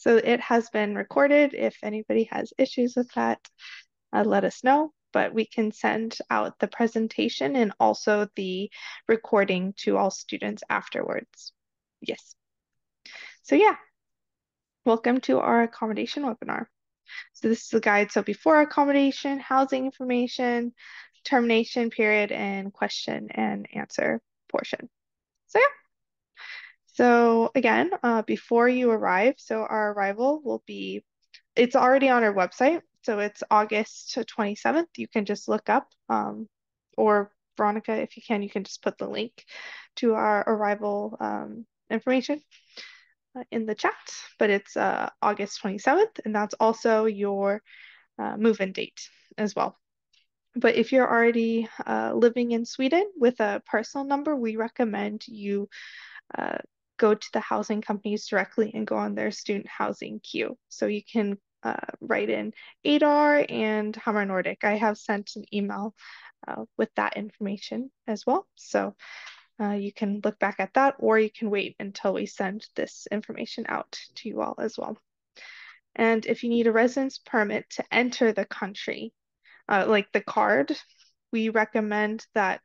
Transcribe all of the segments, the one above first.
so it has been recorded. If anybody has issues with that, let us know, but we can send out the presentation and also the recording to all students afterwards. Yes. So yeah, welcome to our accommodation webinar. So this is a guide. So before accommodation, housing information, termination period, and question and answer portion. So yeah. So again, before you arrive, so our arrival will be, it's already on our website. So it's August 27th. You can just look up, or Veronica, if you can just put the link to our arrival information in the chat. But it's August 27th, and that's also your move-in date as well. But if you're already living in Sweden with a personal number, we recommend you go to the housing companies directly and go on their student housing queue. So you can write in ADAR and Hammer Nordic. I have sent an email with that information as well. So you can look back at that, or you can wait until we send this information out to you all as well. And if you need a residence permit to enter the country, like the card, we recommend that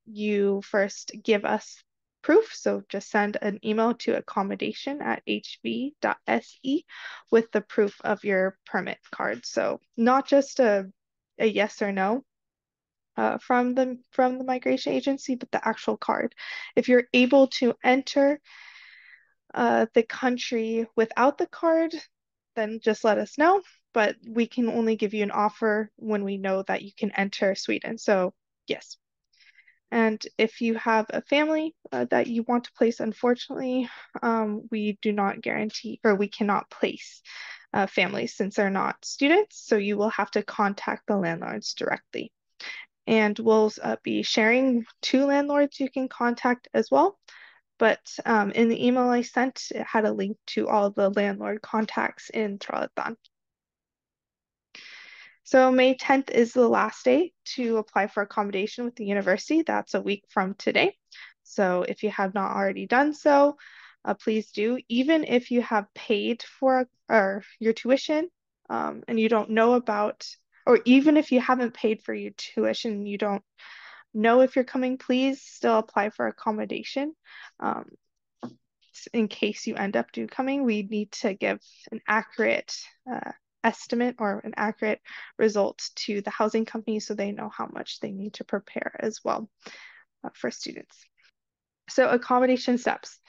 you first give us proof. So just send an email to accommodation@hv.se with the proof of your permit card. So not just a yes or no from the migration agency, but the actual card. If you're able to enter the country without the card, then just let us know. But we can only give you an offer when we know that you can enter Sweden. So yes. And if you have a family that you want to place, unfortunately, we do not guarantee, or we cannot place families since they're not students. So you will have to contact the landlords directly. And we'll be sharing 2 landlords you can contact as well. But in the email I sent, it had a link to all the landlord contacts in Trollhättan. So May 10th is the last day to apply for accommodation with the university. That's a week from today. So if you have not already done so, please do. Even if you have paid for your tuition and you don't know about, or even if you haven't paid for your tuition and you don't know if you're coming, please still apply for accommodation. In case you end up coming, we need to give an accurate estimate or an accurate result to the housing company so they know how much they need to prepare as well for students. So accommodation steps.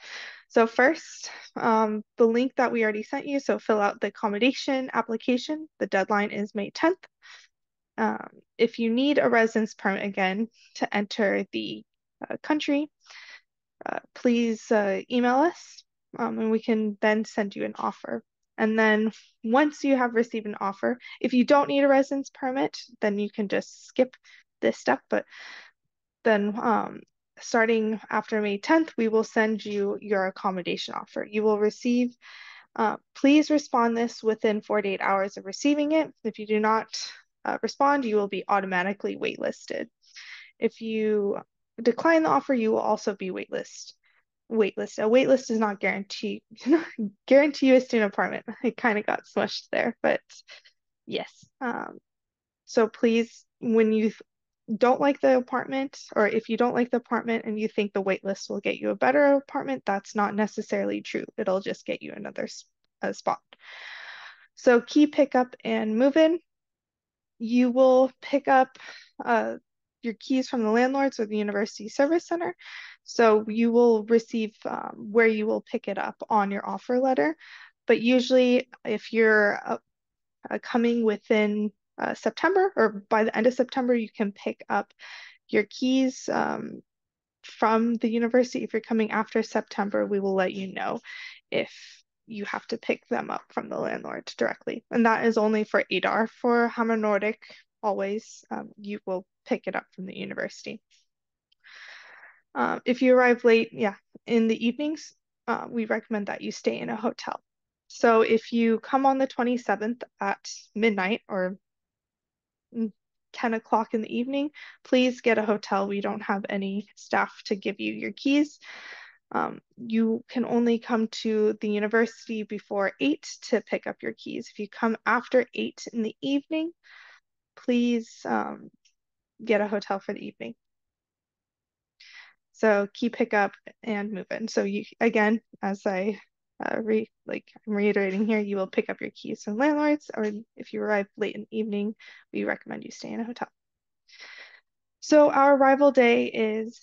So first, the link that we already sent you, so fill out the accommodation application. The deadline is May 10th. If you need a residence permit again to enter the country, please email us and we can then send you an offer. And then once you have received an offer, if you don't need a residence permit, then you can just skip this step. But then starting after May 10th, we will send you your accommodation offer. You will receive, please respond this within 48 hours of receiving it. If you do not respond, you will be automatically waitlisted. If you decline the offer, you will also be waitlisted. A waitlist does not guarantee you a student apartment. It kind of got smushed there, but yes. So please, when you don't like the apartment, or if you don't like the apartment and you think the waitlist will get you a better apartment, that's not necessarily true. It'll just get you another spot. So key pickup and move in. You will pick up your keys from the landlords or the university service center. So you will receive where you will pick it up on your offer letter. But usually if you're coming within September or by the end of September, you can pick up your keys from the university. If you're coming after September, we will let you know if you have to pick them up from the landlord directly. And that is only for ADAR. For Hammer Nordic, always you will pick it up from the university. If you arrive late, in the evenings, we recommend that you stay in a hotel. So if you come on the 27th at midnight or 10 o'clock in the evening, please get a hotel. We don't have any staff to give you your keys. You can only come to the university before 8 to pick up your keys. If you come after 8 in the evening, please get a hotel for the evening. So key pickup and move in. So you, again, as I'm reiterating here, you will pick up your keys from landlords, or if you arrive late in the evening, we recommend you stay in a hotel. So our arrival day is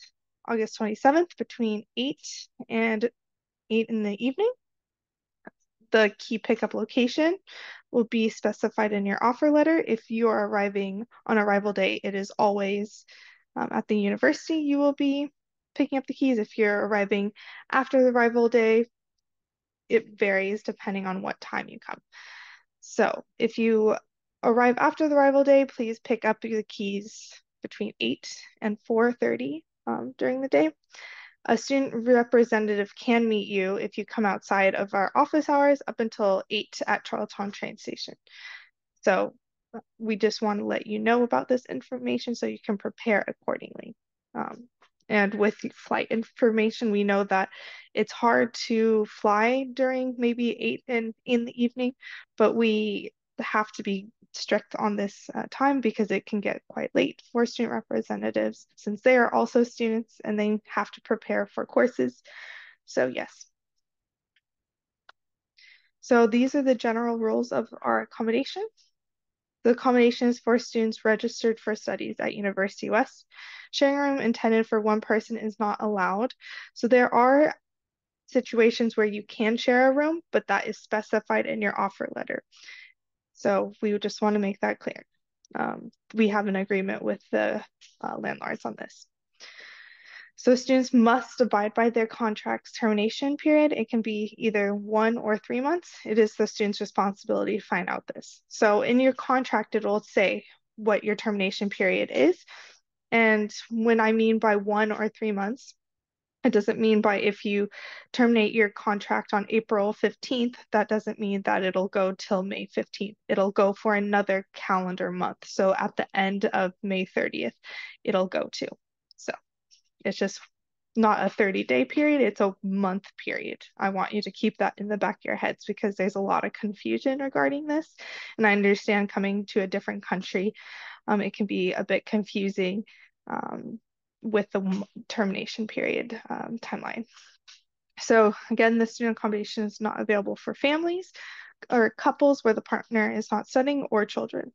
August 27th between 8 and 8 in the evening. The key pickup location will be specified in your offer letter. If you are arriving on arrival day, it is always at the university you will be picking up the keys. If you're arriving after the arrival day, it varies depending on what time you come. So if you arrive after the arrival day, please pick up the keys between 8 and 4:30 during the day. A student representative can meet you if you come outside of our office hours up until 8 at Charlottetown train station. So we just want to let you know about this information so you can prepare accordingly. And with flight information, we know that it's hard to fly during maybe 8 in the evening, but we have to be strict on this time because it can get quite late for student representatives since they are also students and they have to prepare for courses. So yes. So these are the general rules of our accommodation. The accommodation is for students registered for studies at University West. Sharing a room intended for one person is not allowed. So there are situations where you can share a room, but that is specified in your offer letter. So we would just want to make that clear. We have an agreement with the landlords on this. So students must abide by their contract's termination period. It can be either 1 or 3 months. It is the student's responsibility to find out this. So in your contract, it will say what your termination period is. And when I mean by 1 or 3 months, it doesn't mean by if you terminate your contract on April 15th, that doesn't mean that it'll go till May 15th. It'll go for another calendar month. So at the end of May 30th, it'll go to. So it's just not a 30-day period, it's a month period. I want you to keep that in the back of your heads because there's a lot of confusion regarding this. And I understand coming to a different country, it can be a bit confusing with the termination period timeline. So again, the student accommodation is not available for families or couples where the partner is not studying or children.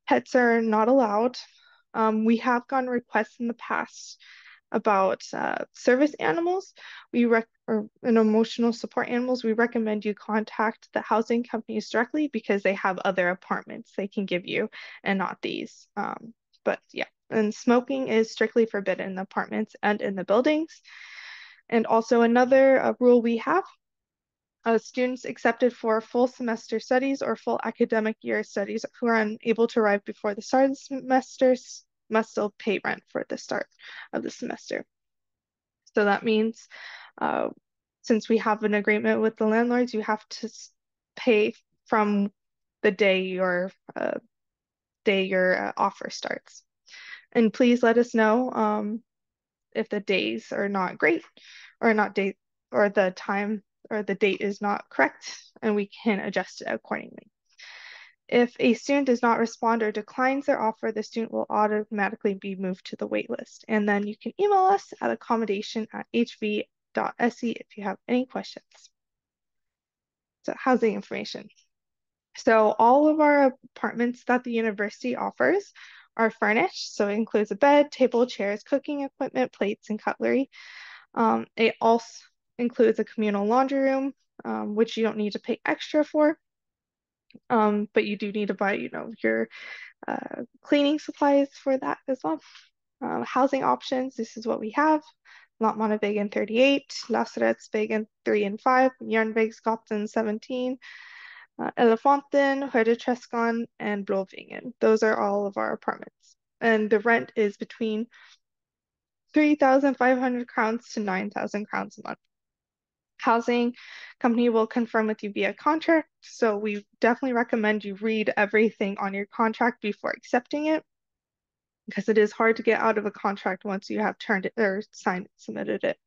Pets are not allowed. We have gotten requests in the past about service animals, or emotional support animals. We recommend you contact the housing companies directly because they have other apartments they can give you and not these. But yeah, and smoking is strictly forbidden in the apartments and in the buildings. And also another rule we have, students accepted for full semester studies or full academic year studies who are unable to arrive before the start of the semester must still pay rent for the start of the semester. So that means since we have an agreement with the landlords, you have to pay from the day your offer starts. And please let us know if the days are not great or the time or the date is not correct, and we can adjust it accordingly. If a student does not respond or declines their offer, the student will automatically be moved to the wait list. And then you can email us at accommodation@hv.se if you have any questions. So housing information. So all of our apartments that the university offers are furnished. So it includes a bed, table, chairs, cooking equipment, plates, and cutlery. It also includes a communal laundry room, which you don't need to pay extra for. But you do need to buy, your cleaning supplies for that as well. Housing options, this is what we have. Lottmannavägen 38, Lasarettsvägen 3 and 5, Järnvägsgatan 17, Elefanten, Höjdeträskan, and Blåvingen. Those are all of our apartments. And the rent is between 3,500 crowns to 9,000 crowns a month. Housing company will confirm with you via contract, so we definitely recommend you read everything on your contract before accepting it, because it is hard to get out of a contract once you have turned it or signed it, submitted it.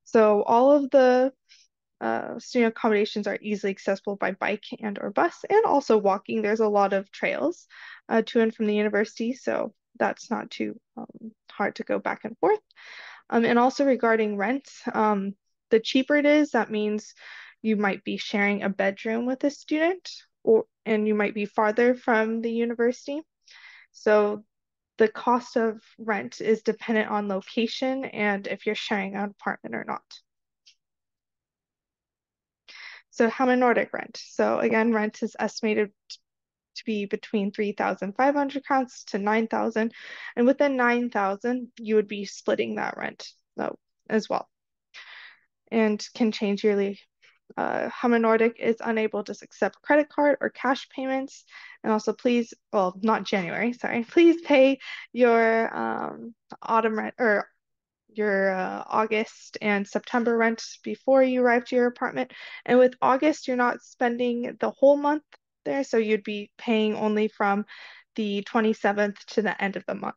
So all of the student accommodations are easily accessible by bike and or bus, and also walking. There's a lot of trails to and from the university, so that's not too hard to go back and forth. And also regarding rent, the cheaper it is, that means you might be sharing a bedroom with a student, and you might be farther from the university. So the cost of rent is dependent on location and if you're sharing an apartment or not. So Hammer Nordic rent. So again, rent is estimated to be between 3,500 crowns to 9,000. And within 9,000, you would be splitting that rent as well and can change yearly. Hammer Nordic is unable to accept credit card or cash payments. And also please, well, not January, sorry, please pay your autumn rent or your August and September rent before you arrive to your apartment. And with August, you're not spending the whole month there, so you'd be paying only from the 27th to the end of the month.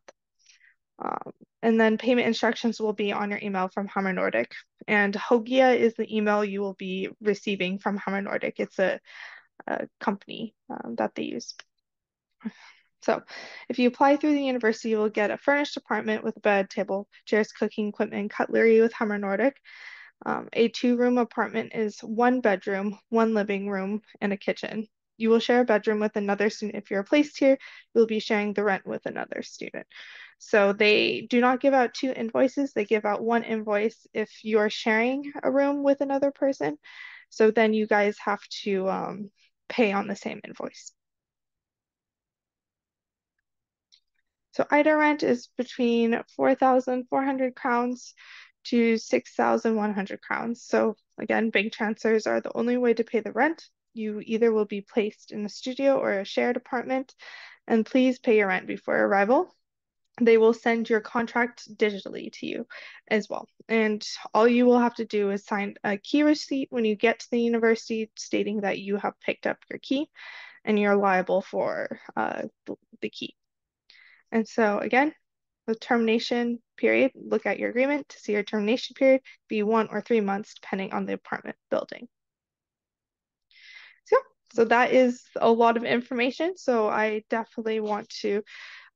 And then payment instructions will be on your email from Hammer Nordic. And Hogia is the email you will be receiving from Hammer Nordic. It's a company that they use. So if you apply through the university, you will get a furnished apartment with a bed, table, chairs, cooking equipment, and cutlery with Hammer Nordic. A two-room apartment is one bedroom, one living room, and a kitchen. You will share a bedroom with another student. If you're placed here, you'll be sharing the rent with another student. So they do not give out two invoices. They give out one invoice if you're sharing a room with another person. So then you guys have to pay on the same invoice. So Ida rent is between 4,400 crowns to 6,100 crowns. So again, bank transfers are the only way to pay the rent. You either will be placed in a studio or a shared apartment, and please pay your rent before arrival. They will send your contract digitally to you as well. And all you will have to do is sign a key receipt when you get to the university stating that you have picked up your key and you're liable for the key. And so again, the termination period, look at your agreement to see your termination period be 1 or 3 months, depending on the apartment building. So that is a lot of information. So I definitely want to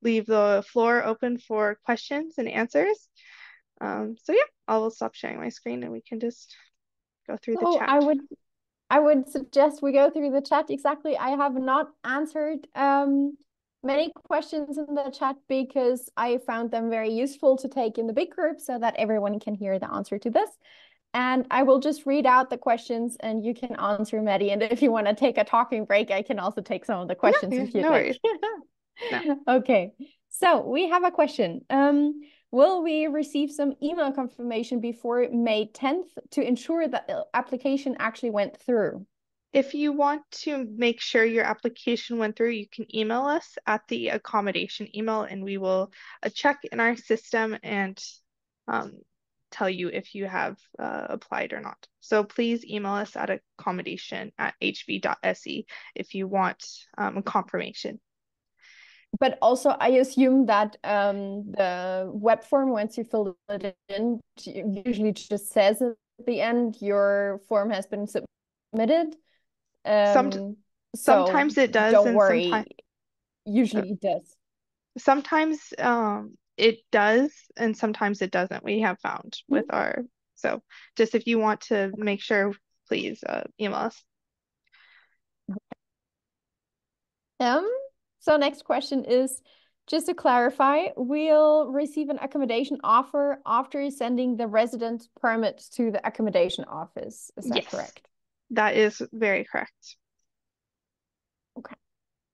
leave the floor open for questions and answers. So yeah, I will stop sharing my screen and we can just go through the So chat. I would suggest we go through the chat. Exactly. I have not answered many questions in the chat because I found them very useful to take in the big group so that everyone can hear the answer to this. And I will just read out the questions and you can answer, Maddie. And if you want to take a talking break, I can also take some of the questions Yeah, if you'd no like. worries. No. Okay. So we have a question. Will we receive some email confirmation before May 10th to ensure that the application actually went through? If you want to make sure your application went through, you can email us at the accommodation email and we will check in our system and um, tell you if you have applied or not. So please email us at accommodation@hv.se if you want a confirmation. But also, I assume that the web form, once you fill it in, usually just says at the end your form has been submitted. Some So sometimes it does don't and sometimes worry. Usually it does. sometimes it does and sometimes it doesn't. We have found with Mhm. our so just if you want to make sure, please email us. Um, so next question is, just to clarify, we'll receive an accommodation offer after sending the residence permit to the accommodation office. Is that Yes, correct? that is very correct. Okay.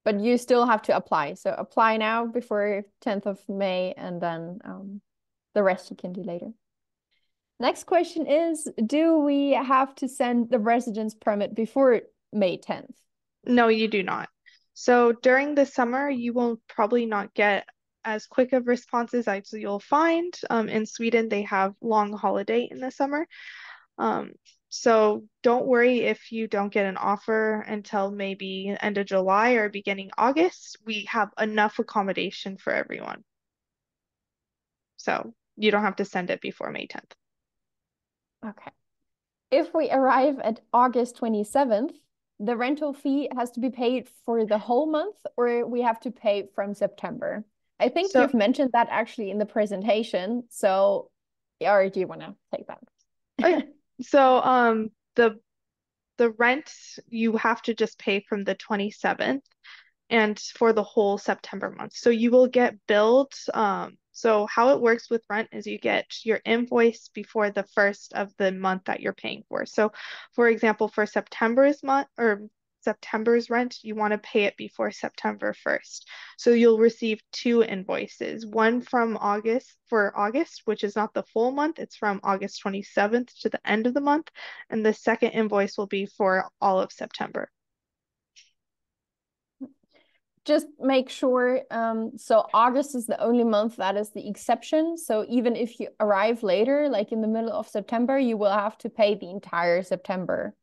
But you still have to apply. So apply now before 10th of May, and then the rest you can do later. Next question is, do we have to send the residence permit before May 10th? No, you do not. So during the summer, you will probably not get as quick of responses as you'll find. In Sweden, they have long holiday in the summer. Um, so don't worry if you don't get an offer until maybe end of July or beginning August. We have enough accommodation for everyone. So you don't have to send it before May 10th. Okay. If we arrive at August 27th, the rental fee has to be paid for the whole month, or we have to pay from September. I think So you've mentioned that actually in the presentation. So, or do you want to take that? okay. So the rent you have to just pay from the 27th and for the whole September month. So you will get billed. So how it works with rent is you get your invoice before the first of the month that you're paying for. So for example, for September's month or September's rent, you want to pay it before September 1st. So you'll receive two invoices, one from August for August, which is not the full month. It's from August 27th to the end of the month. And the second invoice will be for all of September. Just make sure, so August is the only month that is the exception. So even if you arrive later, like in the middle of September, you will have to pay the entire September.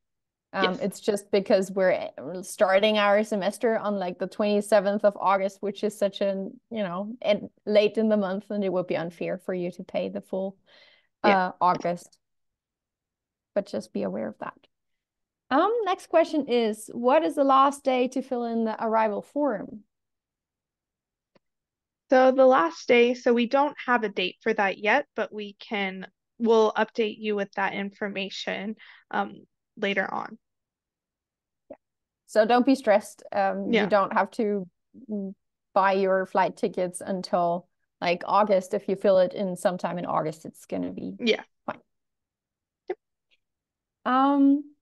Yes. It's just because we're starting our semester on like the 27th of August, which is such an, and late in the month, and it would be unfair for you to pay the full Yeah. August. But just be aware of that. Next question is, what is the last day to fill in the arrival form? So the last day, so we don't have a date for that yet, but we'll update you with that information later on. So don't be stressed. You Yeah. don't have to buy your flight tickets until like August. If you fill it in sometime in August, it's gonna be Yeah. fine. Um,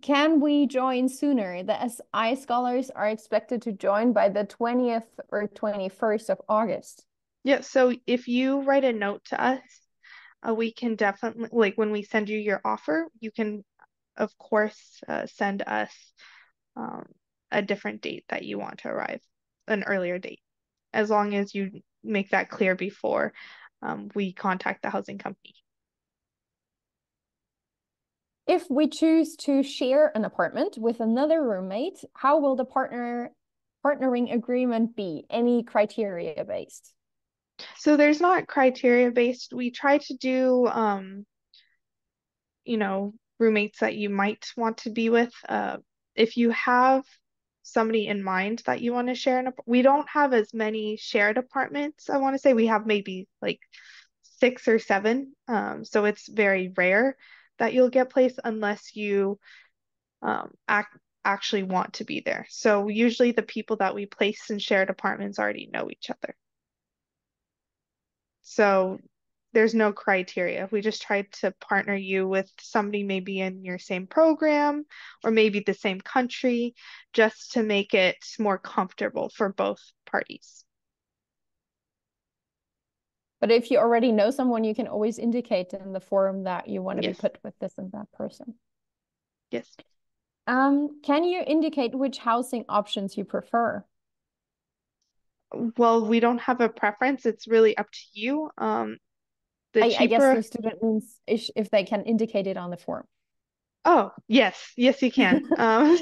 can we join sooner? The SI scholars are expected to join by the 20th or 21st of August. Yeah. So if you write a note to us, we can definitely, like when we send you your offer, you can, of course, send us um, a different date that you want to arrive, an earlier date, as long as you make that clear before we contact the housing company. If we choose to share an apartment with another roommate, how will the partnering agreement be? Any criteria based? So there's not criteria based. We try to do, roommates that you might want to be with. If you have somebody in mind that you want to share we don't have as many shared apartments. I want to say we have maybe like 6 or 7. So it's very rare that you'll get placed unless you actually want to be there. So usually the people that we place in shared apartments already know each other. So there's no criteria. We just tried to partner you with somebody maybe in your same program or maybe the same country just to make it more comfortable for both parties. But if you already know someone, you can always indicate in the forum that you want to be Yes. put with this and that person. Yes. Can you indicate which housing options you prefer? Well, we don't have a preference. It's really up to you. The I guess cheaper. the student means if they can indicate it on the form. Oh, yes. Yes, you can.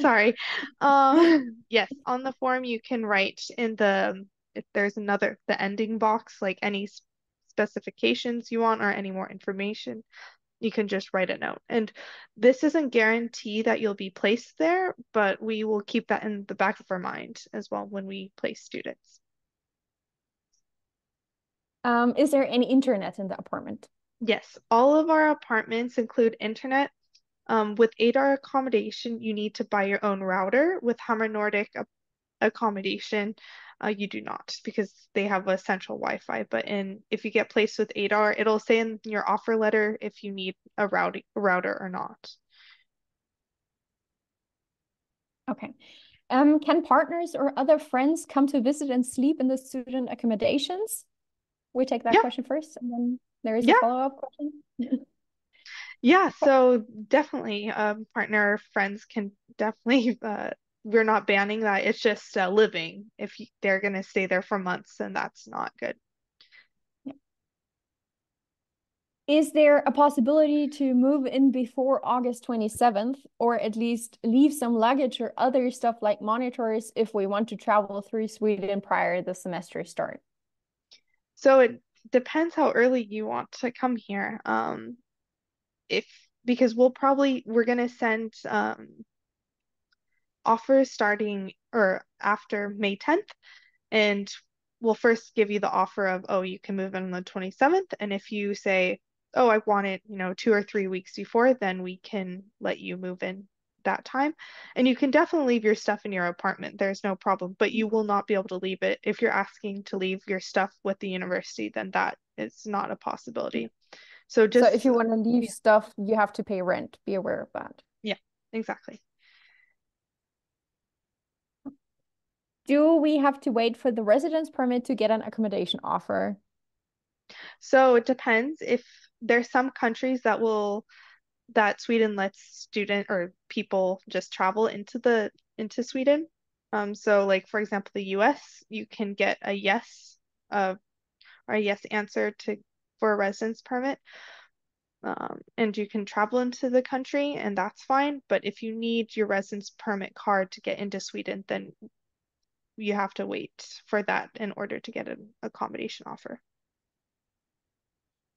Sorry. Yes, on the form you can write in if there's the ending box, like any specifications you want or any more information, you can just write a note. And this isn't guarantee that you'll be placed there, but we will keep that in the back of our mind as well when we place students. Is there any internet in the apartment? Yes, all of our apartments include internet. With 8-hour accommodation, you need to buy your own router. With Hammer Nordic accommodation, you do not because they have a central Wi-Fi. But if you get placed with 8-hour, it'll say in your offer letter if you need a router or not. Okay. Can partners or other friends come to visit and sleep in the student accommodations? We take that Yeah, question first, and then there is a yeah, follow-up question. yeah. So definitely, partner friends can definitely. We're not banning that. It's just living. If they're gonna stay there for months, then that's not good. Is there a possibility to move in before August 27th, or at least leave some luggage or other stuff like monitors if we want to travel through Sweden prior to the semester start? So it depends how early you want to come here. If because we're gonna send offers starting or after May 10th, and we'll first give you the offer of, oh, you can move in on the 27th, and if you say, oh, I want it, 2 or 3 weeks before, then we can let you move in that time. And you can definitely leave your stuff in your apartment. There's no problem, but you will not be able to leave it. If you're asking to leave your stuff with the university, then that is not a possibility. So So if just, you want to leave stuff, you have to pay rent. Be aware of that. yeah, exactly. Do we have to wait for the residence permit to get an accommodation offer? So it depends. If there's some countries that Sweden lets student or people just travel into Sweden. So like for example, the US, you can get a yes uh, or a yes answer to for a residence permit. And you can travel into the country, and that's fine. But if you need your residence permit card to get into Sweden, then you have to wait for that in order to get an accommodation offer.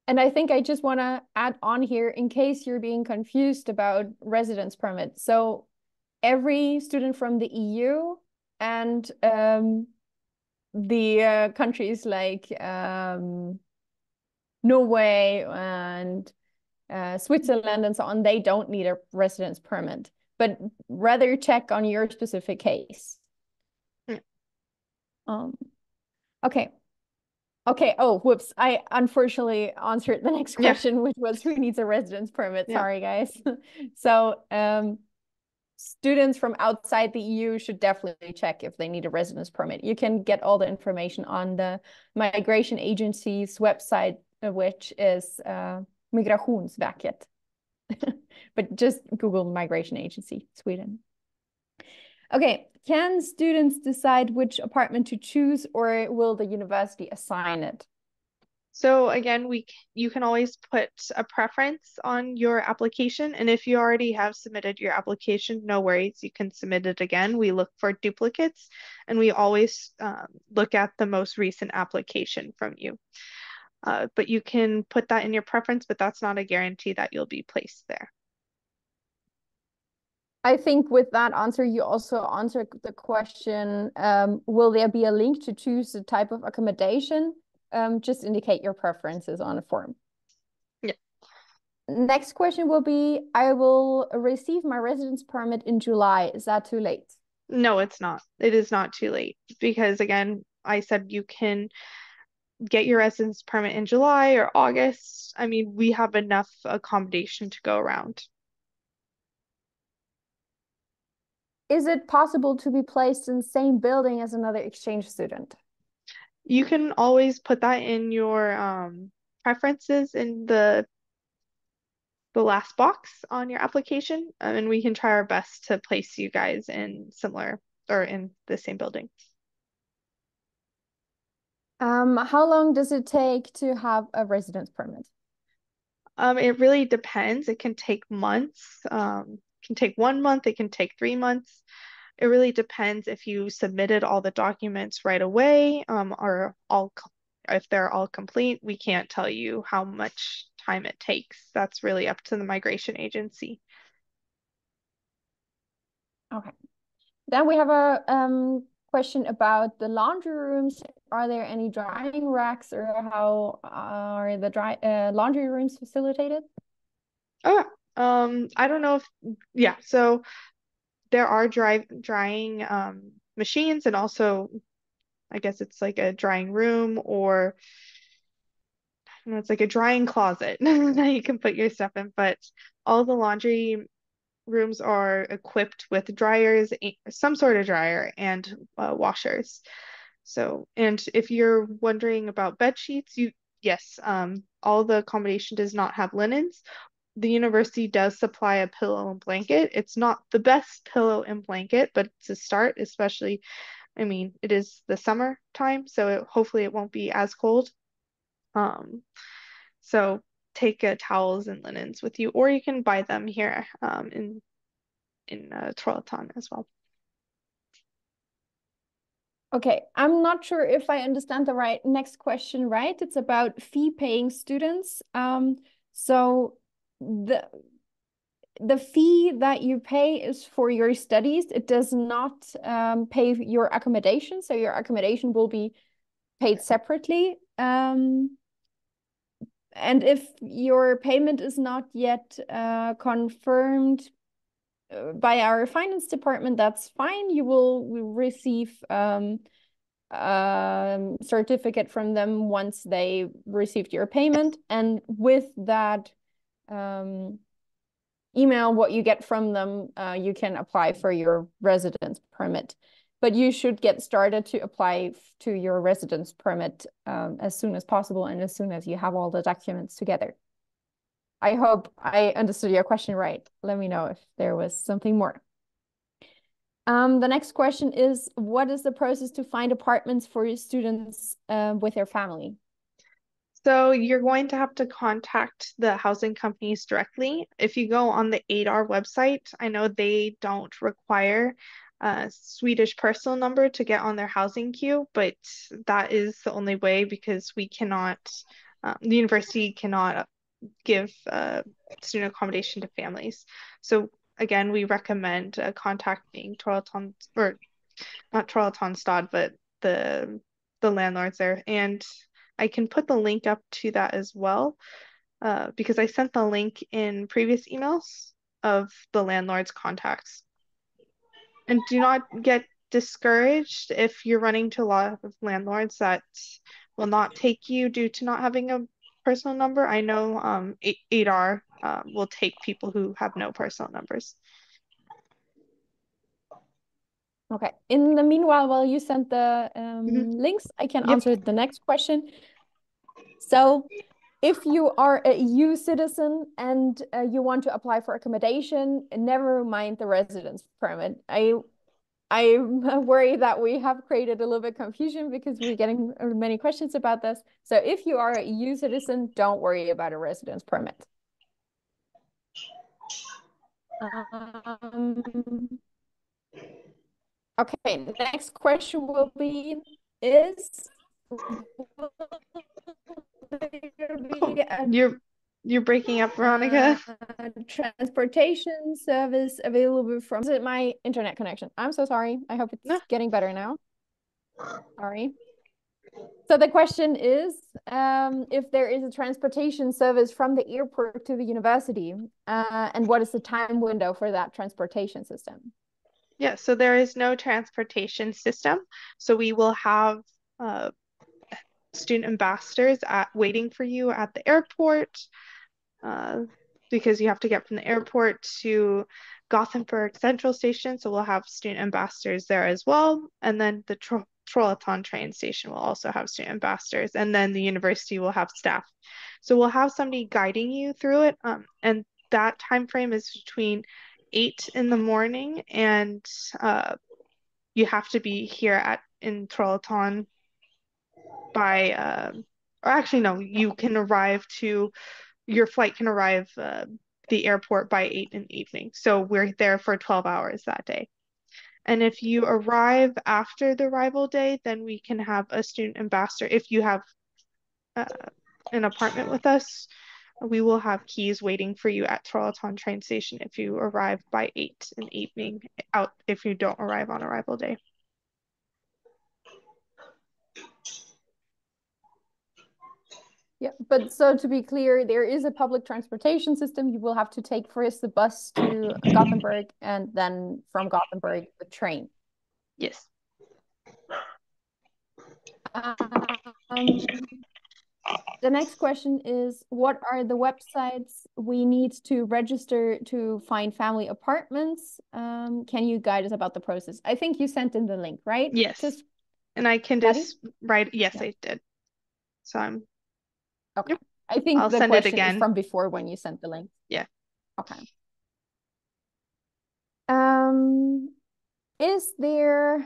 And I think I just want to add on here in case you're being confused about residence permit. So every student from the EU and the countries like Norway and Switzerland and so on, they don't need a residence permit, but rather check on your specific case. Yeah. Um, okay. Okay. Oh, whoops. I unfortunately answered the next Yeah. question, which was who needs a residence permit? Yeah. Sorry, guys. So, students from outside the EU should definitely check if they need a residence permit. You can get all the information on the migration agency's website, which is Migrationsverket. But just Google migration agency, Sweden. Okay, can students decide which apartment to choose, or will the university assign it? So again, you can always put a preference on your application, and if you already have submitted your application, no worries, you can submit it again. We look for duplicates, and we always look at the most recent application from you. But you can put that in your preference, but that's not a guarantee that you'll be placed there. I think with that answer, you also answered the question, will there be a link to choose the type of accommodation? Just indicate your preferences on a form. Yeah. Next question will be, I will receive my residence permit in July. Is that too late? No, it's not. It is not too late because again, I said you can get your residence permit in July or August. I mean, we have enough accommodation to go around. Is it possible to be placed in the same building as another exchange student? You can always put that in your preferences in the last box on your application, and we can try our best to place you guys in similar or in the same building. How long does it take to have a residence permit? It really depends. It can take months. Can take 1 month. It can take 3 months. It really depends if you submitted all the documents right away, or if they're all complete. We can't tell you how much time it takes. That's really up to the migration agency. Okay. Then we have a question about the laundry rooms. Are there any drying racks, or how are the laundry rooms facilitated? Oh, I don't know if, yeah, so there are drying machines, and also I guess it's like a drying room, or it's like a drying closet that you can put your stuff in. But all the laundry rooms are equipped with dryers, some sort of dryer, and washers. So, and if you're wondering about bed sheets, yes, all the accommodation does not have linens. The university does supply a pillow and blanket. It's not the best pillow and blanket, but it's a start, especially, I mean, it is the summer time, so hopefully it won't be as cold. Um, so take towels and linens with you, or you can buy them here in Trollhättan as well. Okay, I'm not sure if I understand the next question right. It's about fee-paying students. So the the fee that you pay is for your studies. It does not pay your accommodation, so your accommodation will be paid separately. And if your payment is not yet confirmed by our finance department, that's fine. You will receive certificate from them once they received your payment. And with that email, what you get from them, you can apply for your residence permit. But you should get started to apply to your residence permit as soon as possible and as soon as you have all the documents together. I hope I understood your question right. Let me know if there was something more. The next question is, what is the process to find apartments for your students with their family? So you're going to have to contact the housing companies directly. If you go on the ADAR website, I know they don't require a Swedish personal number to get on their housing queue, but that is the only way because we cannot, the university cannot give student accommodation to families. So again, we recommend contacting Trollhättan, or not Trollhättan but the landlords there. And I can put the link up to that as well, because I sent the link in previous emails of the landlord's contacts. And do not get discouraged if you're running to a lot of landlords that will not take you due to not having a personal number. I know ADAR will take people who have no personal numbers. Okay. In the meanwhile, while you sent the links, I can Yep. answer the next question. So if you are a EU citizen and you want to apply for accommodation, never mind the residence permit. I worry that we have created a little bit confusion because we're getting many questions about this. So if you are a EU citizen, don't worry about a residence permit. Okay, next question will be, Oh, you're breaking up, Veronica. Transportation service available from... Is it my internet connection? I'm so sorry. I hope it's No. getting better now. Sorry. So the question is, if there is a transportation service from the airport to the university, and what is the time window for that transportation system? Yeah, so there is no transportation system. So we will have student ambassadors waiting for you at the airport, because you have to get from the airport to Gothenburg Central Station. So we'll have student ambassadors there as well. And then the Trollhättan train station will also have student ambassadors. And then the university will have staff. So we'll have somebody guiding you through it. And that time frame is between 8 in the morning and you have to be here in Trollhättan by or actually no, your flight can arrive the airport by 8 in the evening. So we're there for 12 hours that day. And if you arrive after the arrival day, then we can have a student ambassador. If you have an apartment with us, we will have keys waiting for you at Trollhättan train station if you arrive by 8 in the evening, out if you don't arrive on arrival day. Yeah, but so to be clear, there is a public transportation system. You will have to take first the bus to Gothenburg and then from Gothenburg, the train. Yes. The next question is, what are the websites we need to register to find family apartments? Can you guide us about the process? I think you sent in the link, right? Yes. And I can Maddie? just write, yes, Yeah. I did. So Okay. yep. I think I'll the send it question is again. from before when you sent the link. Yeah. Okay. Is there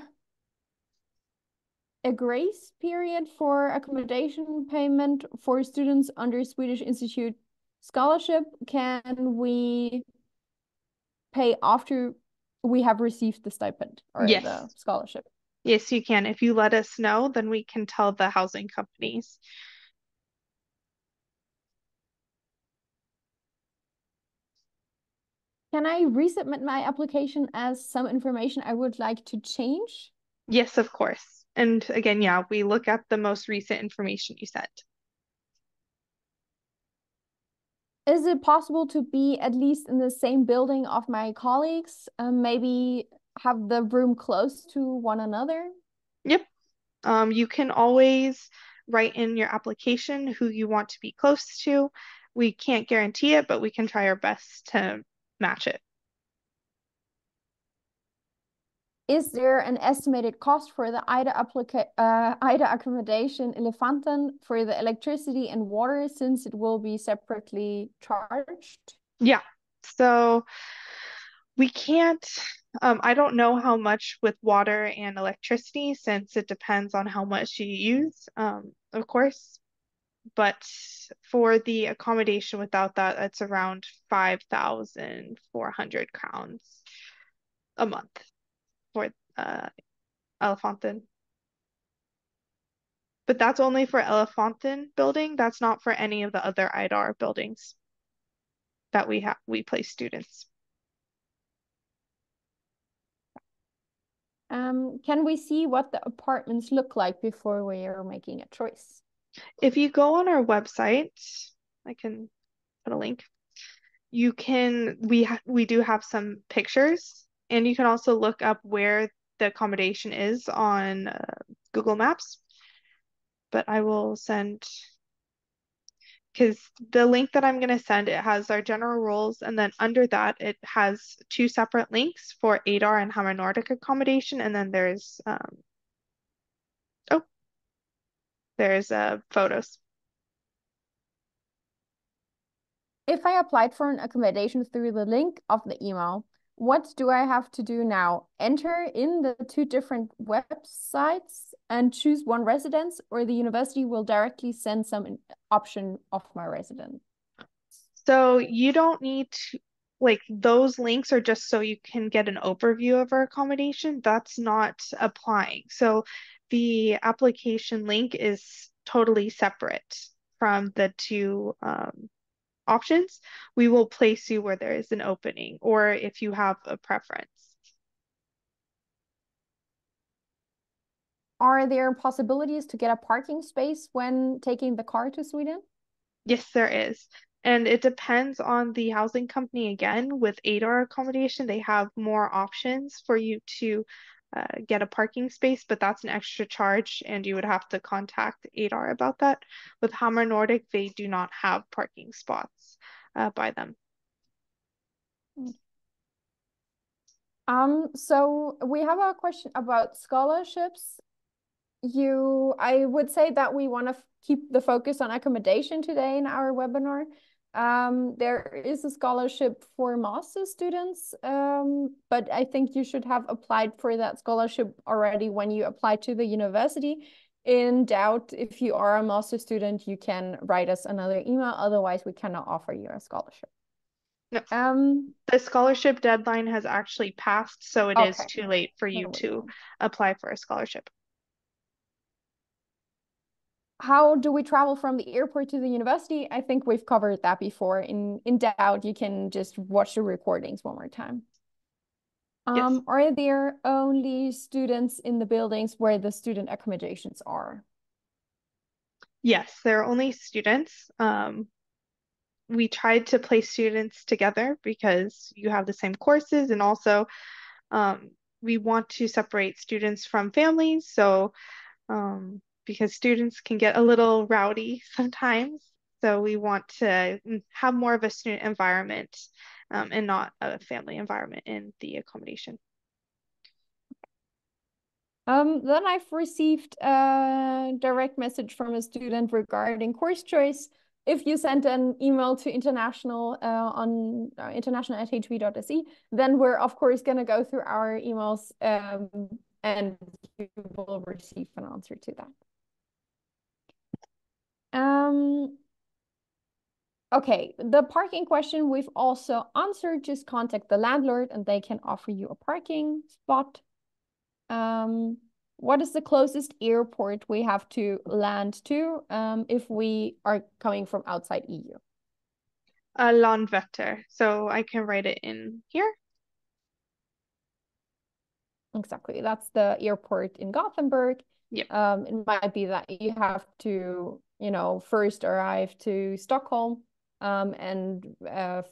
a grace period for accommodation payment for students under Swedish Institute scholarship? Can we pay after we have received the stipend or Yes. the scholarship? Yes, you can. If you let us know, then we can tell the housing companies. Can I resubmit my application as some information I would like to change? Yes, of course. And again, yeah, we look at the most recent information you sent. Is it possible to be at least in the same building of my colleagues? Maybe have the room close to one another? Yep. You can always write in your application who you want to be close to. We can't guarantee it, but we can try our best to match it. Is there an estimated cost for the IDA accommodation Elefanten for the electricity and water since it will be separately charged? Yeah. So we can't, I don't know how much with water and electricity since it depends on how much you use, of course. But for the accommodation without that, it's around 5,400 crowns a month for Elefanten. But that's only for Elefanten building. That's not for any of the other IDAR buildings that we place students. Can we see what the apartments look like before we are making a choice? If you go on our website, I can put a link. We do have some pictures, and you can also look up where the accommodation is on Google Maps. But I will send because the link that I'm going to send, it has our general rules, and then under that, it has two separate links for ADAR and Hammer Nordic accommodation, and then oh, there's photos. If I applied for an accommodation through the link of the email, what do I have to do now? Enter in the two different websites and choose one residence, or the university will directly send some option of my residence? So you don't need to, like, those links are just so you can get an overview of our accommodation. That's not applying. So the application link is totally separate from the two options. We will place you where there is an opening or if you have a preference. Are there possibilities to get a parking space when taking the car to Sweden? Yes, there is. And it depends on the housing company again. With ADAR accommodation, they have more options for you to get a parking space, but that's an extra charge, and you would have to contact ADAR about that. With Hammer Nordic, they do not have parking spots by them. So we have a question about scholarships. I would say that we want to keep the focus on accommodation today in our webinar. There is a scholarship for master students, but I think you should have applied for that scholarship already when you apply to the university. In doubt, if you are a master student, you can write us another email. Otherwise, we cannot offer you a scholarship. No, Um, the scholarship deadline has actually passed, so it is okay, too late for there you we to go. apply for a scholarship. How do we travel from the airport to the university? I think we've covered that before. In doubt, you can just watch the recordings one more time. Yes. Are there only students in the buildings where the student accommodations are? Yes, they're only students. We tried to place students together because you have the same courses, and also we want to separate students from families. So because students can get a little rowdy sometimes, so we want to have more of a student environment and not a family environment in the accommodation. Then I've received a direct message from a student regarding course choice. If you send an email to international on international@hv.se, then we're of course going to go through our emails and you will receive an answer to that. Okay, the parking question we've also answered. Just contact the landlord and they can offer you a parking spot. What is the closest airport we have to land to if we are coming from outside EU? Landvetter. So I can write it in here. Exactly. That's the airport in Gothenburg. Yep. It might be that you have to, first arrive to Stockholm, and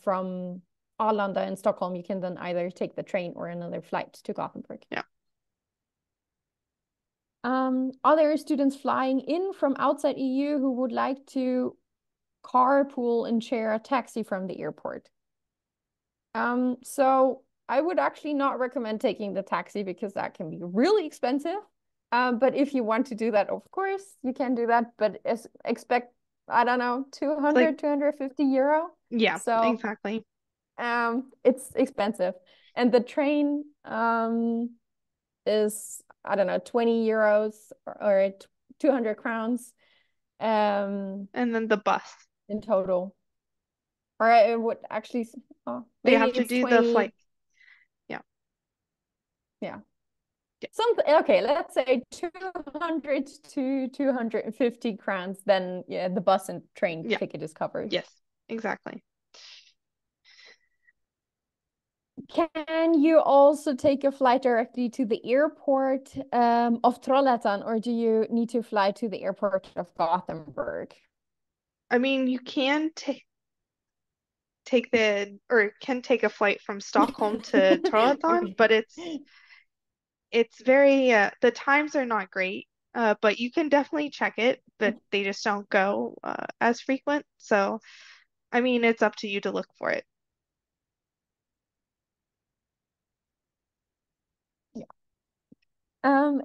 from Arlanda in Stockholm, you can then either take the train or another flight to Gothenburg. Yeah. Are there students flying in from outside EU who would like to carpool and share a taxi from the airport? So I would actually not recommend taking the taxi because that can be really expensive. But if you want to do that, of course, you can do that. But expect, I don't know, It's like, 250 euro. yeah, So exactly. it's expensive. And the train is, I don't know, 20 euros or 200 crowns And then the bus. in total. Or it would actually, oh, They maybe have to it's do the 20. flight. Yeah. Yeah. Yeah. Something, okay, let's say 200 to 250 crowns, then yeah, the bus and train Yeah. ticket is covered. Yes, exactly. Can you also take a flight directly to the airport of Trollhättan, or do you need to fly to the airport of Gothenburg? I mean, you can take a flight from Stockholm to Trollhättan, but Okay. it's very the times are not great. But you can definitely check it, but they just don't go as frequent. So, I mean, it's up to you to look for it.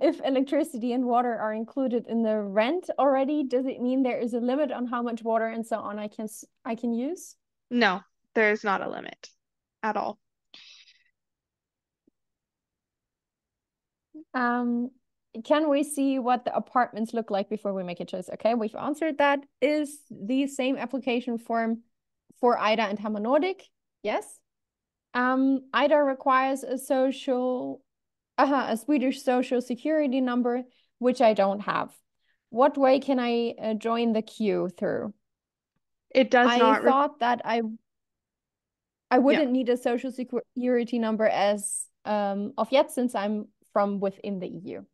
If electricity and water are included in the rent already, does it mean there is a limit on how much water and so on I can use? No, there's not a limit at all. Um, can we see what the apartments look like before we make a choice? Okay, we've answered that. Is the same application form for IDA and Hammer Nordic? Yes. IDA requires a Swedish social security number, which I don't have. What way can I join the queue through? It does I not re thought that I Yeah. wouldn't need a social security number as of yet since I'm from within the EU.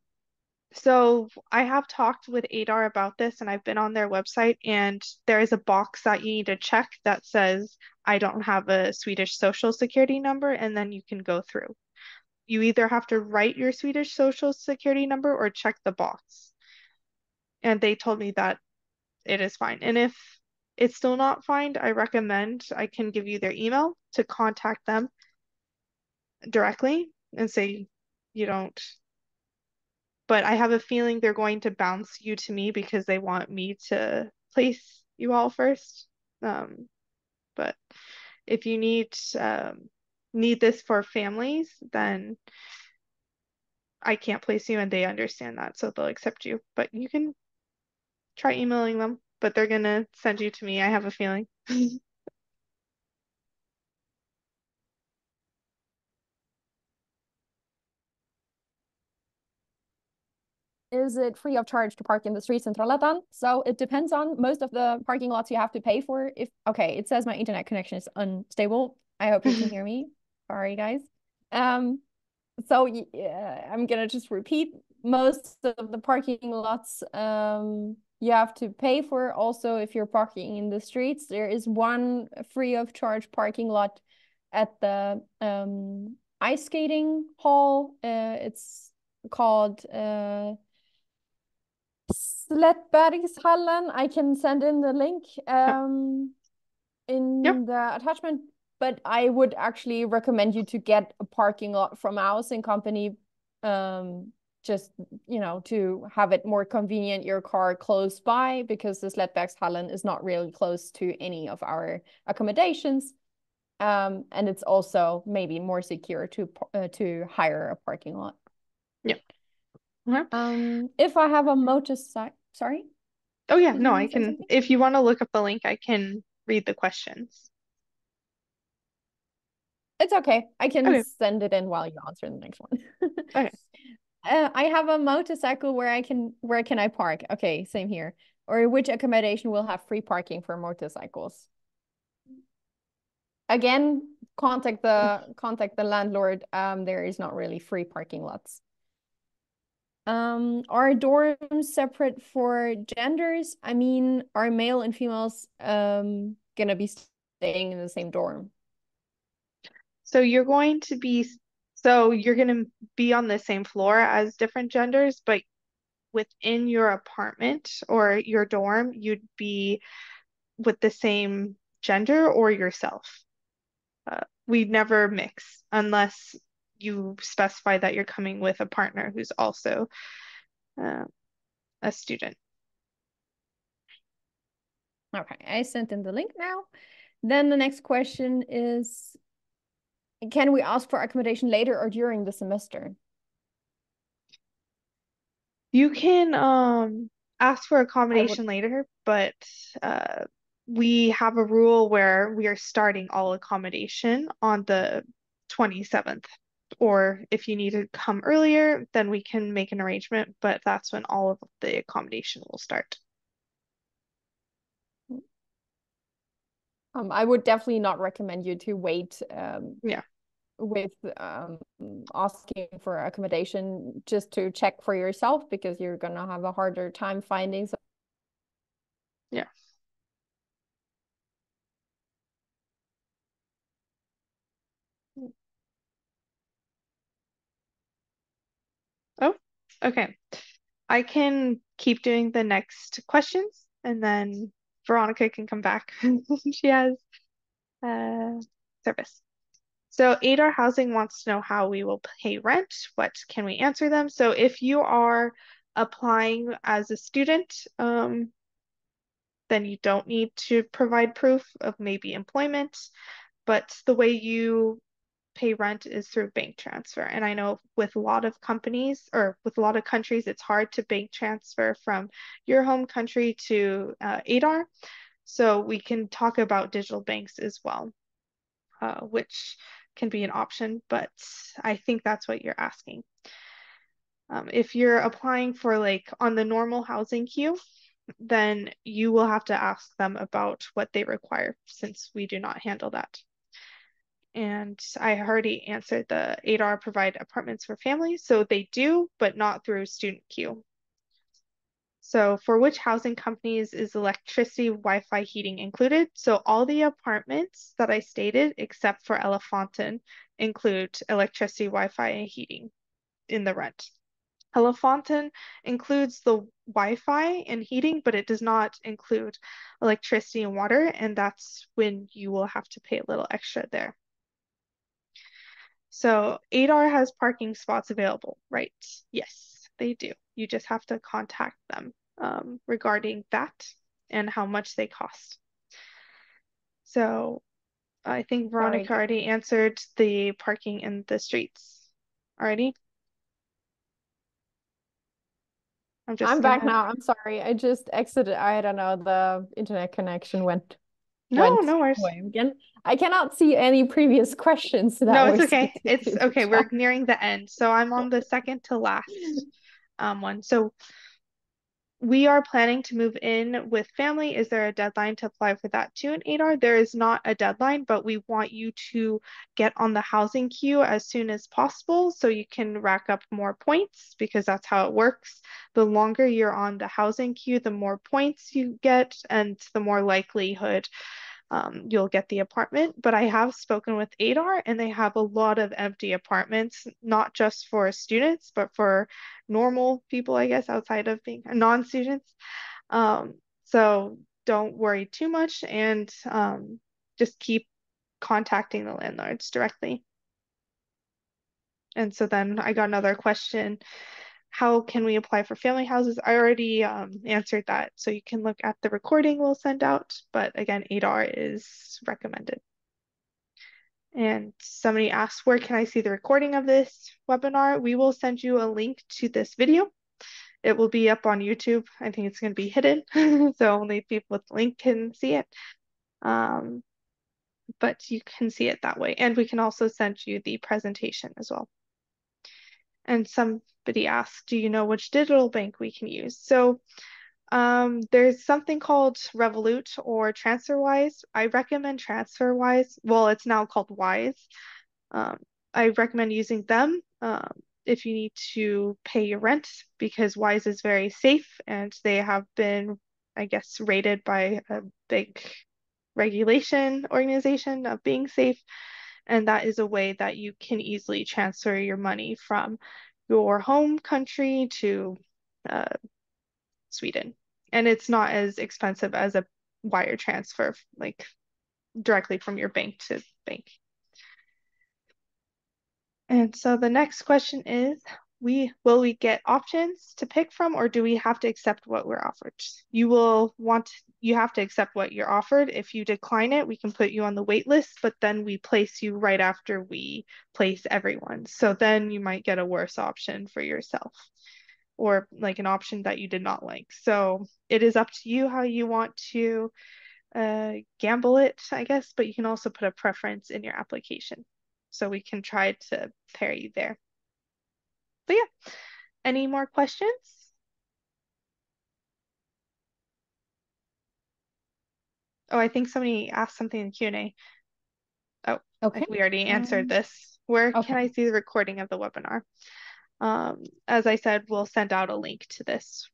So I have talked with ADAR about this and I've been on their website and there is a box that you need to check that says I don't have a Swedish social security number and then you can go through. You either have to write your Swedish social security number or check the box. And they told me that it is fine. And if it's still not fine, I can give you their email to contact them directly and say you don't. But I have a feeling they're going to bounce you to me because they want me to place you all first. But if you need this for families, then I can't place you and they understand that, so they'll accept you. But you can try emailing them, but they're gonna send you to me, I have a feeling. Is it free of charge to park in the streets in Trollhättan? So it depends on most of the parking lots you have to pay for. Okay, it says my internet connection is unstable. I hope you can hear me. Sorry, guys. Um, so yeah, I'm gonna just repeat. Most of the parking lots you have to pay for. Also, if you're parking in the streets, there is one free of charge parking lot at the ice skating hall. It's called Slättbergshallen. I can send in the link Yep. in the attachment, but I would actually recommend you to get a parking lot from a housing company, just to have it more convenient, your car close by, because the Slättbergshallen is not really close to any of our accommodations. And it's also maybe more secure to hire a parking lot. Yep. Okay. If I have a motorcycle, sorry, Oh yeah, did you no, want I to say can, something? if you want to look up the link, I can read the questions. It's okay. I can Okay. send it in while you answer the next one. Okay. I have a motorcycle where can I park? Okay, same here. Or which accommodation will have free parking for motorcycles? Again, contact the landlord. There is not really free parking lots. Are dorms separate for genders? I mean, are male and females gonna be staying in the same dorm? So you're going to be, so you're going to be on the same floor as different genders, but within your apartment or your dorm, you'd be with the same gender or yourself. We never mix unless you specify that you're coming with a partner who's also uh, a student. Okay, I sent in the link now. Then the next question is, can we ask for accommodation later or during the semester? You can ask for I would. accommodation later, but uh, we have a rule where we are starting all accommodation on the 27th. Or if you need to come earlier, then we can make an arrangement, but that's when all of the accommodation will start. I would definitely not recommend you to wait Yeah, with asking for accommodation just to check for yourself because you're gonna have a harder time finding. yeah. Oh, okay. I can keep doing the next questions and then Veronica can come back. She has uh, service. So Adar Housing wants to know how we will pay rent. What can we answer them? So if you are applying as a student, then you don't need to provide proof of maybe employment, but the way you pay rent is through bank transfer. And I know with a lot of companies or with a lot of countries, it's hard to bank transfer from your home country to ADAR. So we can talk about digital banks as well, which can be an option, but I think that's what you're asking. If you're applying for like on the normal housing queue, then you will have to ask them about what they require since we do not handle that. And I already answered the ADAR provide apartments for families, so they do, but not through student queue. So for which housing companies is electricity, Wi-Fi, heating included? So all the apartments that I stated, except for Elefanten, include electricity, Wi-Fi, and heating in the rent. Elefanten includes the Wi-Fi and heating, but it does not include electricity and water, and that's when you will have to pay a little extra there. So ADAR has parking spots available, right? Yes, they do. You just have to contact them regarding that and how much they cost. So I think Very Veronica good. already answered the parking in the streets already. I'm just I'm back gonna, now. I'm sorry. I just exited. I don't know. The internet connection no, went no worries. away again. I cannot see any previous questions that No, it's were okay. submitted It's to the okay. We're chat. nearing the end. So I'm on the second to last one. So we are planning to move in with family. Is there a deadline to apply for that too in ADAR? There is not a deadline, but we want you to get on the housing queue as soon as possible so you can rack up more points because that's how it works. The longer you're on the housing queue, the more points you get and the more likelihood you'll get the apartment. But I have spoken with ADAR and they have a lot of empty apartments, not just for students, but for normal people, I guess, outside of being non-students. So don't worry too much and just keep contacting the landlords directly. And so then I got another question. How can we apply for family houses? I already answered that. So you can look at the recording we'll send out. But again, ADAR is recommended. And somebody asked, where can I see the recording of this webinar? We will send you a link to this video. It will be up on YouTube. I think it's going to be hidden, so only people with the link can see it. But you can see it that way. And we can also send you the presentation as well. And somebody asked, do you know which digital bank we can use? So There's something called Revolut or TransferWise. I recommend TransferWise. Well, it's now called Wise. Um, I recommend using them if you need to pay your rent because Wise is very safe and they have been, I guess, rated by a big regulation organization of being safe. And that is a way that you can easily transfer your money from your home country to uh, Sweden. And it's not as expensive as a wire transfer, like directly from your bank to bank. And so the next question is, we get options to pick from, or do we have to accept what we're offered? You have to accept what you're offered. If you decline it, we can put you on the wait list, but then we place you right after we place everyone. So then you might get a worse option for yourself, or like an option that you did not like. So it is up to you how you want to gamble it, I guess, but you can also put a preference in your application. So we can try to pair you there. But yeah, any more questions? Oh, I think somebody asked something in Q&A. Oh, Okay. we already answered this. Where can Okay. I see the recording of the webinar? As I said, we'll send out a link to this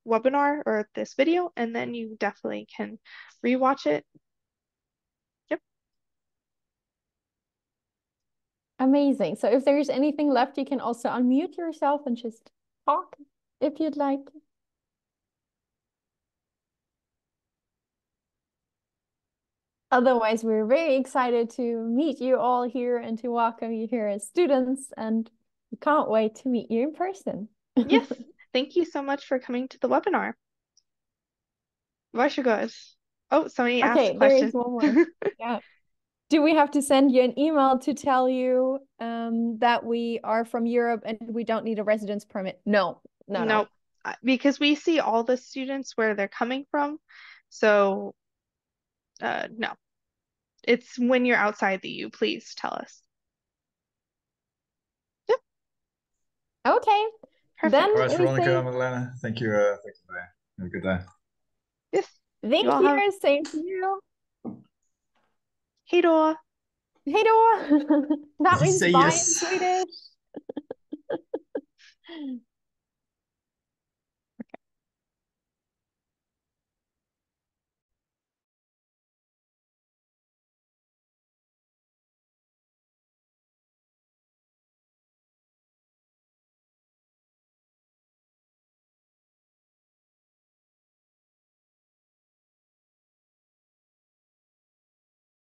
webinar or this video, and then you definitely can rewatch it. Yep. Amazing. So if there's anything left, you can also unmute yourself and just talk if you'd like. Otherwise, we're very excited to meet you all here and to welcome you here as students, and we can't wait to meet you in person. Yes. Thank you so much for coming to the webinar. Varsågod. Oh, somebody asked a Okay, there is question. one more. Yeah. Do we have to send you an email to tell you that we are from Europe and we don't need a residence permit? No, no, no. No, because we see all the students where they're coming from. So, no. It's when you're outside the EU, please tell us. Yep, Okay, then perfect. All right, we Veronica, say Madeleine, thank you. Thank you today. Have a good day. Yes, you thank all have. you. Same to you. Hej då! Hej då! That Vi means säger bye in yes. Swedish.